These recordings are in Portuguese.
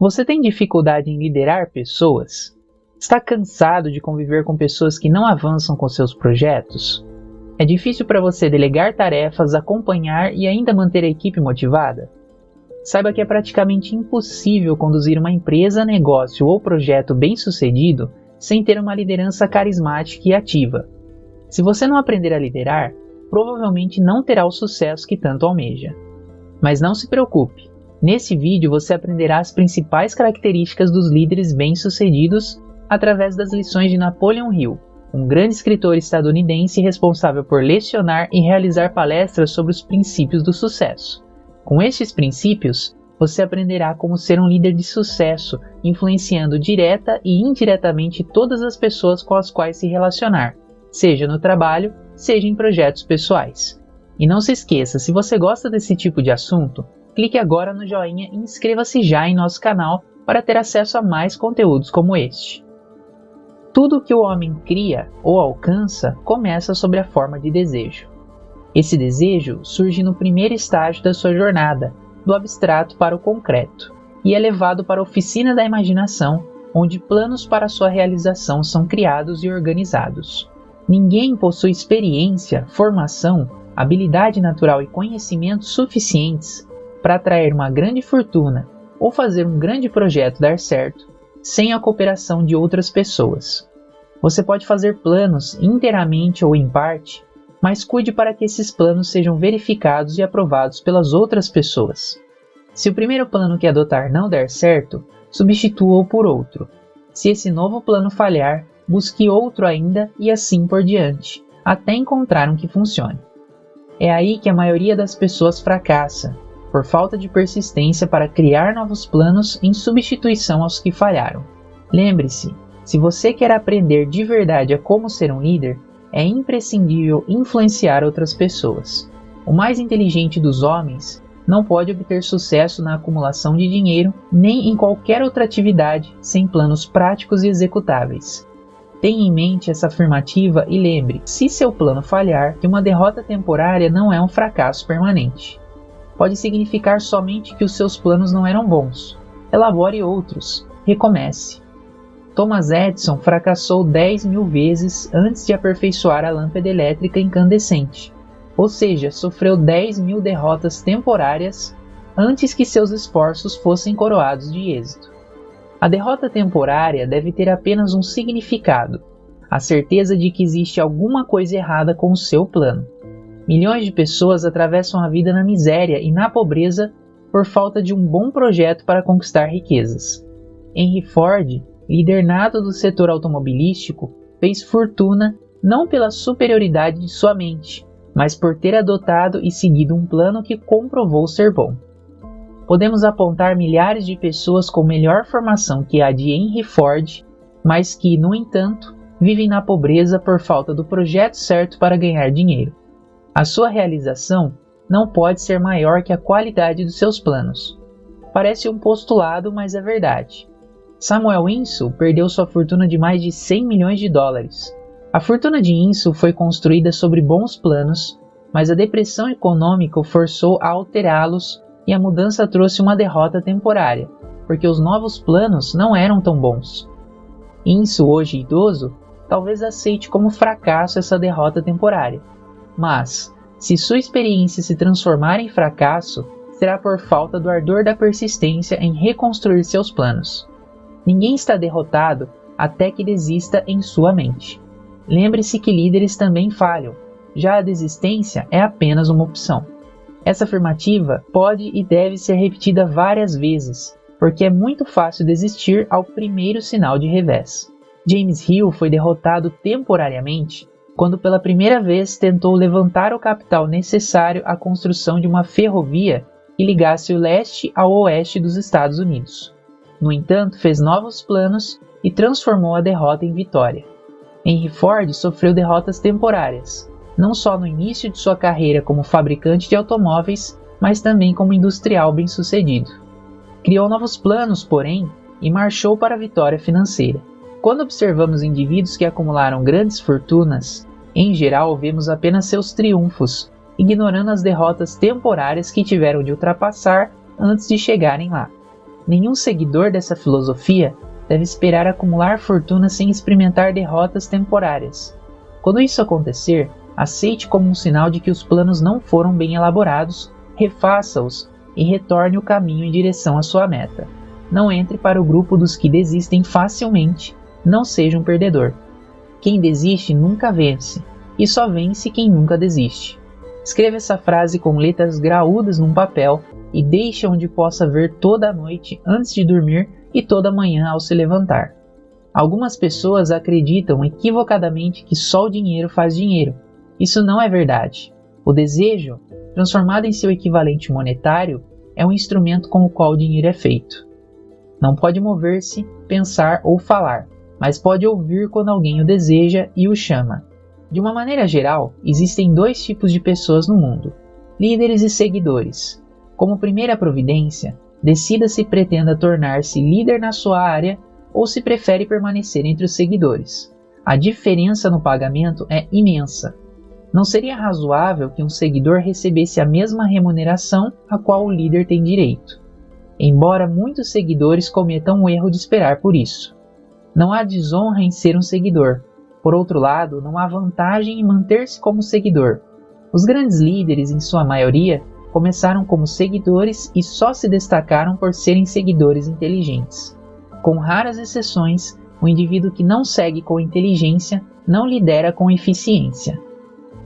Você tem dificuldade em liderar pessoas? Está cansado de conviver com pessoas que não avançam com seus projetos? É difícil para você delegar tarefas, acompanhar e ainda manter a equipe motivada? Saiba que é praticamente impossível conduzir uma empresa, negócio ou projeto bem-sucedido sem ter uma liderança carismática e ativa. Se você não aprender a liderar, provavelmente não terá o sucesso que tanto almeja. Mas não se preocupe, nesse vídeo você aprenderá as principais características dos líderes bem-sucedidos através das lições de Napoleon Hill, um grande escritor estadunidense responsável por lecionar e realizar palestras sobre os princípios do sucesso. Com estes princípios, você aprenderá como ser um líder de sucesso, influenciando direta e indiretamente todas as pessoas com as quais se relacionar, seja no trabalho, seja em projetos pessoais. E não se esqueça, se você gosta desse tipo de assunto, clique agora no joinha e inscreva-se já em nosso canal para ter acesso a mais conteúdos como este. Tudo que o homem cria ou alcança começa sob a forma de desejo. Esse desejo surge no primeiro estágio da sua jornada, do abstrato para o concreto, e é levado para a oficina da imaginação, onde planos para sua realização são criados e organizados. Ninguém possui experiência, formação, habilidade natural e conhecimentos suficientes para atrair uma grande fortuna ou fazer um grande projeto dar certo sem a cooperação de outras pessoas. Você pode fazer planos inteiramente ou em parte, mas cuide para que esses planos sejam verificados e aprovados pelas outras pessoas. Se o primeiro plano que adotar não der certo, substitua-o por outro. Se esse novo plano falhar, busque outro ainda e assim por diante, até encontrar um que funcione. É aí que a maioria das pessoas fracassa, por falta de persistência para criar novos planos em substituição aos que falharam. Lembre-se, se você quer aprender de verdade a como ser um líder, é imprescindível influenciar outras pessoas. O mais inteligente dos homens não pode obter sucesso na acumulação de dinheiro nem em qualquer outra atividade sem planos práticos e executáveis. Tenha em mente essa afirmativa e lembre, se seu plano falhar, que uma derrota temporária não é um fracasso permanente. Pode significar somente que os seus planos não eram bons. Elabore outros. Recomece. Thomas Edison fracassou 10.000 vezes antes de aperfeiçoar a lâmpada elétrica incandescente, ou seja, sofreu 10.000 derrotas temporárias antes que seus esforços fossem coroados de êxito. A derrota temporária deve ter apenas um significado, a certeza de que existe alguma coisa errada com o seu plano. Milhões de pessoas atravessam a vida na miséria e na pobreza por falta de um bom projeto para conquistar riquezas. Henry Ford, líder nato do setor automobilístico, fez fortuna não pela superioridade de sua mente, mas por ter adotado e seguido um plano que comprovou ser bom. Podemos apontar milhares de pessoas com melhor formação que a de Henry Ford, mas que, no entanto, vivem na pobreza por falta do projeto certo para ganhar dinheiro. A sua realização não pode ser maior que a qualidade dos seus planos. Parece um postulado, mas é verdade. Samuel Insull perdeu sua fortuna de mais de 100 milhões de dólares. A fortuna de Insull foi construída sobre bons planos, mas a depressão econômica o forçou a alterá-los e a mudança trouxe uma derrota temporária, porque os novos planos não eram tão bons. Insull, hoje idoso, talvez aceite como fracasso essa derrota temporária. Mas, se sua experiência se transformar em fracasso, será por falta do ardor da persistência em reconstruir seus planos. Ninguém está derrotado até que desista em sua mente. Lembre-se que líderes também falham, já a desistência é apenas uma opção. Essa afirmativa pode e deve ser repetida várias vezes, porque é muito fácil desistir ao primeiro sinal de revés. James Hill foi derrotado temporariamente quando pela primeira vez tentou levantar o capital necessário à construção de uma ferrovia que ligasse o leste ao oeste dos Estados Unidos. No entanto, fez novos planos e transformou a derrota em vitória. Henry Ford sofreu derrotas temporárias, não só no início de sua carreira como fabricante de automóveis, mas também como industrial bem-sucedido. Criou novos planos, porém, e marchou para a vitória financeira. Quando observamos indivíduos que acumularam grandes fortunas, em geral vemos apenas seus triunfos, ignorando as derrotas temporárias que tiveram de ultrapassar antes de chegarem lá. Nenhum seguidor dessa filosofia deve esperar acumular fortuna sem experimentar derrotas temporárias. Quando isso acontecer, aceite como um sinal de que os planos não foram bem elaborados, refaça-os e retorne o caminho em direção à sua meta. Não entre para o grupo dos que desistem facilmente, não seja um perdedor. Quem desiste nunca vence, e só vence quem nunca desiste. Escreva essa frase com letras graúdas num papel e deixe onde possa ver toda a noite antes de dormir e toda manhã ao se levantar. Algumas pessoas acreditam equivocadamente que só o dinheiro faz dinheiro. Isso não é verdade. O desejo, transformado em seu equivalente monetário, é um instrumento com o qual o dinheiro é feito. Não pode mover-se, pensar ou falar, mas pode ouvir quando alguém o deseja e o chama. De uma maneira geral, existem dois tipos de pessoas no mundo: líderes e seguidores. Como primeira providência, decida se pretenda tornar-se líder na sua área ou se prefere permanecer entre os seguidores. A diferença no pagamento é imensa. Não seria razoável que um seguidor recebesse a mesma remuneração a qual o líder tem direito, embora muitos seguidores cometam o erro de esperar por isso. Não há desonra em ser um seguidor. Por outro lado, não há vantagem em manter-se como seguidor. Os grandes líderes, em sua maioria, começaram como seguidores e só se destacaram por serem seguidores inteligentes. Com raras exceções, o indivíduo que não segue com inteligência não lidera com eficiência.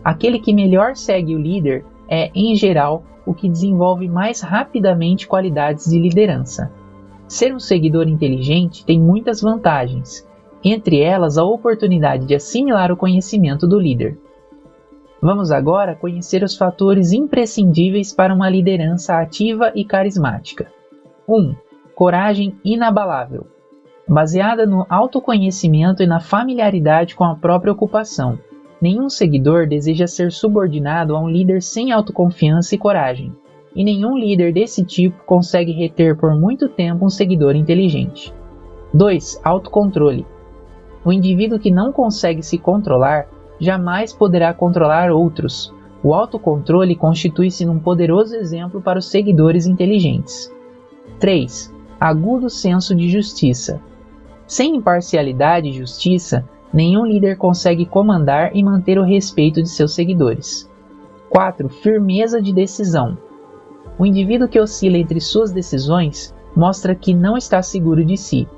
Aquele que melhor segue o líder é, em geral, o que desenvolve mais rapidamente qualidades de liderança. Ser um seguidor inteligente tem muitas vantagens, entre elas a oportunidade de assimilar o conhecimento do líder. Vamos agora conhecer os fatores imprescindíveis para uma liderança ativa e carismática. 1. Coragem inabalável. Baseada no autoconhecimento e na familiaridade com a própria ocupação. Nenhum seguidor deseja ser subordinado a um líder sem autoconfiança e coragem, e nenhum líder desse tipo consegue reter por muito tempo um seguidor inteligente. 2. Autocontrole. O indivíduo que não consegue se controlar jamais poderá controlar outros. O autocontrole constitui-se num poderoso exemplo para os seguidores inteligentes. 3. Agudo senso de justiça. Sem imparcialidade e justiça, nenhum líder consegue comandar e manter o respeito de seus seguidores. 4. Firmeza de decisão. O indivíduo que oscila entre suas decisões mostra que não está seguro de si.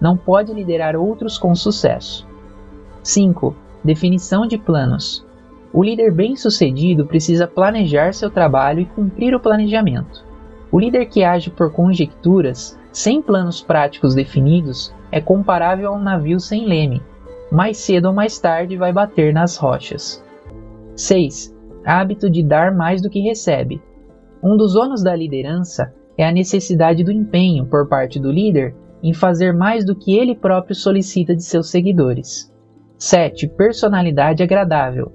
Não pode liderar outros com sucesso. 5. Definição de planos. O líder bem-sucedido precisa planejar seu trabalho e cumprir o planejamento. O líder que age por conjecturas, sem planos práticos definidos, é comparável a um navio sem leme. Mais cedo ou mais tarde vai bater nas rochas. 6. Hábito de dar mais do que recebe. Um dos ônus da liderança é a necessidade do empenho por parte do líder em fazer mais do que ele próprio solicita de seus seguidores. 7. Personalidade agradável.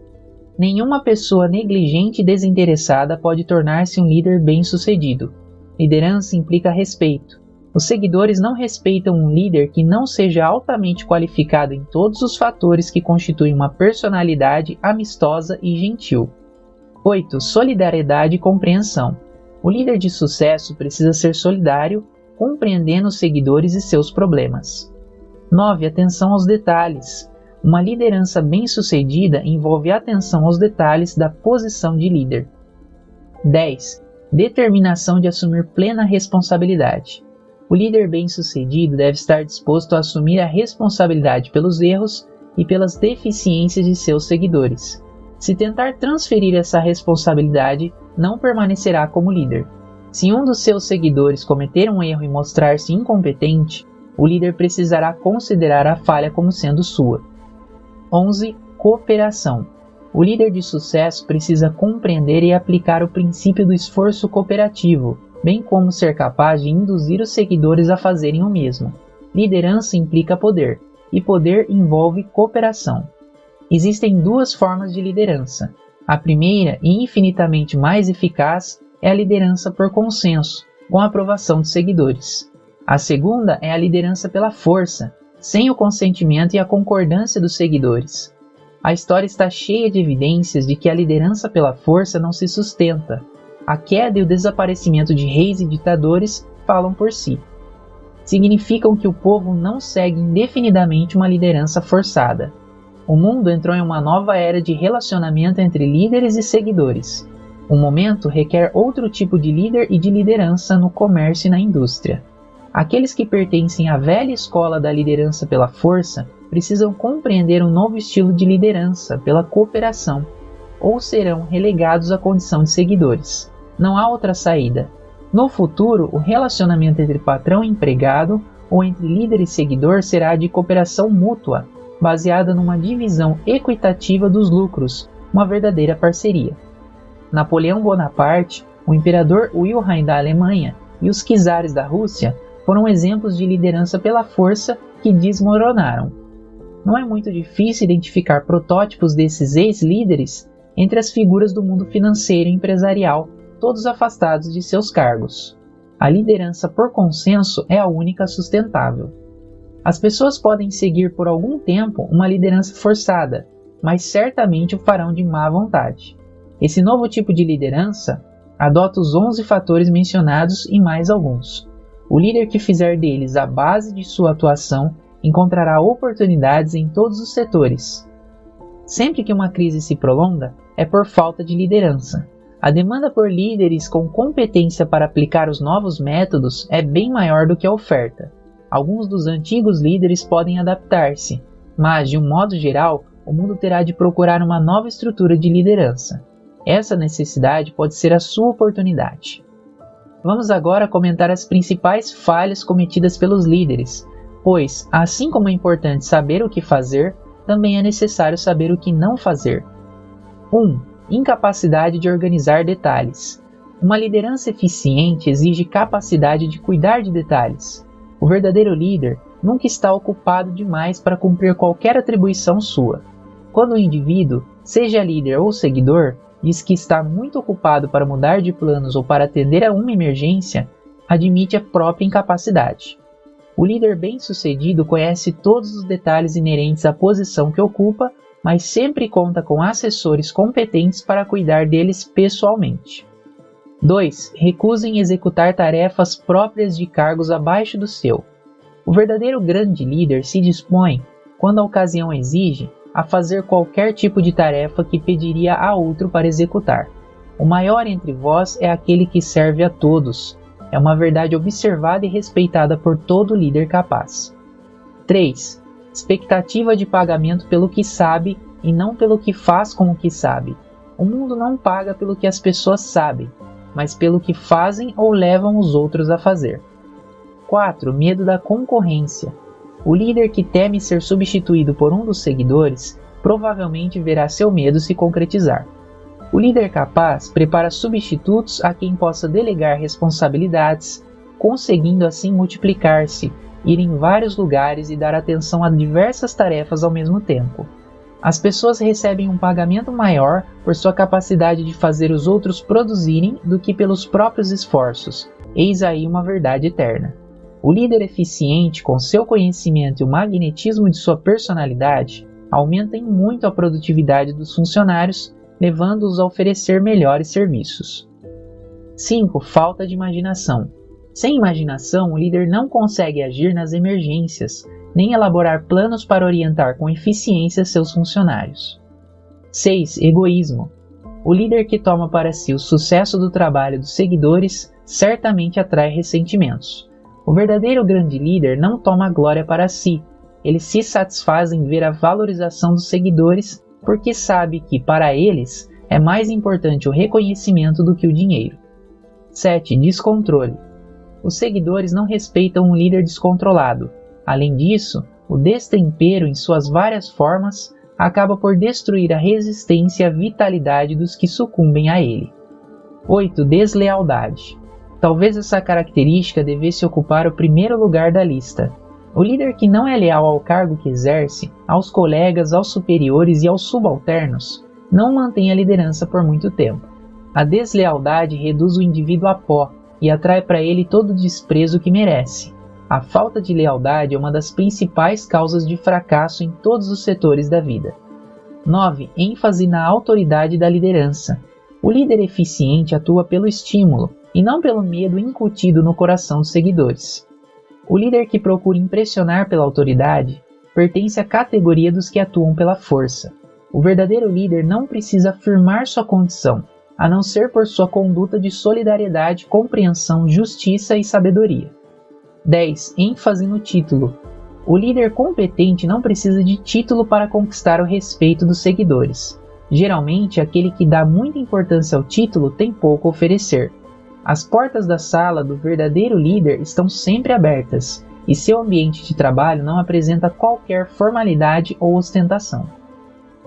Nenhuma pessoa negligente e desinteressada pode tornar-se um líder bem-sucedido. Liderança implica respeito. Os seguidores não respeitam um líder que não seja altamente qualificado em todos os fatores que constituem uma personalidade amistosa e gentil. 8. Solidariedade e compreensão. O líder de sucesso precisa ser solidário, compreendendo os seguidores e seus problemas. 9. Atenção aos detalhes. Uma liderança bem-sucedida envolve atenção aos detalhes da posição de líder. 10. Determinação de assumir plena responsabilidade. O líder bem-sucedido deve estar disposto a assumir a responsabilidade pelos erros e pelas deficiências de seus seguidores. Se tentar transferir essa responsabilidade, não permanecerá como líder. Se um dos seus seguidores cometer um erro e mostrar-se incompetente, o líder precisará considerar a falha como sendo sua. 11. Cooperação. O líder de sucesso precisa compreender e aplicar o princípio do esforço cooperativo, bem como ser capaz de induzir os seguidores a fazerem o mesmo. Liderança implica poder, e poder envolve cooperação. Existem duas formas de liderança. A primeira, e infinitamente mais eficaz, é a liderança por consenso, com a aprovação dos seguidores. A segunda é a liderança pela força, sem o consentimento e a concordância dos seguidores. A história está cheia de evidências de que a liderança pela força não se sustenta. A queda e o desaparecimento de reis e ditadores falam por si. significam que o povo não segue indefinidamente uma liderança forçada. O mundo entrou em uma nova era de relacionamento entre líderes e seguidores. O momento requer outro tipo de líder e de liderança no comércio e na indústria. Aqueles que pertencem à velha escola da liderança pela força precisam compreender um novo estilo de liderança pela cooperação, ou serão relegados à condição de seguidores. Não há outra saída. No futuro, o relacionamento entre patrão e empregado, ou entre líder e seguidor, será de cooperação mútua, baseada numa divisão equitativa dos lucros, uma verdadeira parceria. Napoleão Bonaparte, o imperador Wilhelm da Alemanha e os czares da Rússia foram exemplos de liderança pela força que desmoronaram. Não é muito difícil identificar protótipos desses ex-líderes entre as figuras do mundo financeiro e empresarial, todos afastados de seus cargos. A liderança por consenso é a única sustentável. As pessoas podem seguir por algum tempo uma liderança forçada, mas certamente o farão de má vontade. Esse novo tipo de liderança adota os 11 fatores mencionados e mais alguns. O líder que fizer deles a base de sua atuação encontrará oportunidades em todos os setores. Sempre que uma crise se prolonga, é por falta de liderança. A demanda por líderes com competência para aplicar os novos métodos é bem maior do que a oferta. Alguns dos antigos líderes podem adaptar-se, mas, de um modo geral, o mundo terá de procurar uma nova estrutura de liderança. Essa necessidade pode ser a sua oportunidade. Vamos agora comentar as principais falhas cometidas pelos líderes, pois, assim como é importante saber o que fazer, também é necessário saber o que não fazer. 1. Incapacidade de organizar detalhes. Uma liderança eficiente exige capacidade de cuidar de detalhes. O verdadeiro líder nunca está ocupado demais para cumprir qualquer atribuição sua. Quando o indivíduo, seja líder ou seguidor, diz que está muito ocupado para mudar de planos ou para atender a uma emergência, admite a própria incapacidade. O líder bem-sucedido conhece todos os detalhes inerentes à posição que ocupa, mas sempre conta com assessores competentes para cuidar deles pessoalmente. 2. Recusa em executar tarefas próprias de cargos abaixo do seu. O verdadeiro grande líder se dispõe, quando a ocasião exige, a fazer qualquer tipo de tarefa que pediria a outro para executar. O maior entre vós é aquele que serve a todos. É uma verdade observada e respeitada por todo líder capaz. 3. Expectativa de pagamento pelo que sabe e não pelo que faz com o que sabe. O mundo não paga pelo que as pessoas sabem, mas pelo que fazem ou levam os outros a fazer. 4. Medo da concorrência. O líder que teme ser substituído por um dos seguidores provavelmente verá seu medo se concretizar. O líder capaz prepara substitutos a quem possa delegar responsabilidades, conseguindo assim multiplicar-se, ir em vários lugares e dar atenção a diversas tarefas ao mesmo tempo. As pessoas recebem um pagamento maior por sua capacidade de fazer os outros produzirem do que pelos próprios esforços. Eis aí uma verdade eterna. O líder eficiente, com seu conhecimento e o magnetismo de sua personalidade, aumenta em muito a produtividade dos funcionários, levando-os a oferecer melhores serviços. 5. Falta de imaginação. Sem imaginação, o líder não consegue agir nas emergências, nem elaborar planos para orientar com eficiência seus funcionários. 6. Egoísmo. O líder que toma para si o sucesso do trabalho dos seguidores certamente atrai ressentimentos. O verdadeiro grande líder não toma glória para si. Ele se satisfaz em ver a valorização dos seguidores porque sabe que, para eles, é mais importante o reconhecimento do que o dinheiro. 7. Descontrole. Os seguidores não respeitam um líder descontrolado. Além disso, o destempero em suas várias formas acaba por destruir a resistência e a vitalidade dos que sucumbem a ele. 8. Deslealdade. Talvez essa característica devesse ocupar o primeiro lugar da lista. O líder que não é leal ao cargo que exerce, aos colegas, aos superiores e aos subalternos, não mantém a liderança por muito tempo. A deslealdade reduz o indivíduo a pó e atrai para ele todo o desprezo que merece. A falta de lealdade é uma das principais causas de fracasso em todos os setores da vida. 9. ênfase na autoridade da liderança. O líder eficiente atua pelo estímulo e não pelo medo incutido no coração dos seguidores. O líder que procura impressionar pela autoridade pertence à categoria dos que atuam pela força. O verdadeiro líder não precisa afirmar sua condição, a não ser por sua conduta de solidariedade, compreensão, justiça e sabedoria. 10. ênfase no título. O líder competente não precisa de título para conquistar o respeito dos seguidores. Geralmente, aquele que dá muita importância ao título tem pouco a oferecer. As portas da sala do verdadeiro líder estão sempre abertas, e seu ambiente de trabalho não apresenta qualquer formalidade ou ostentação.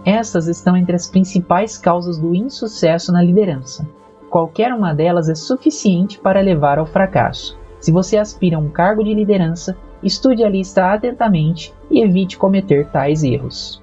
Estas estão entre as principais causas do insucesso na liderança. Qualquer uma delas é suficiente para levar ao fracasso. Se você aspira a um cargo de liderança, estude a lista atentamente e evite cometer tais erros.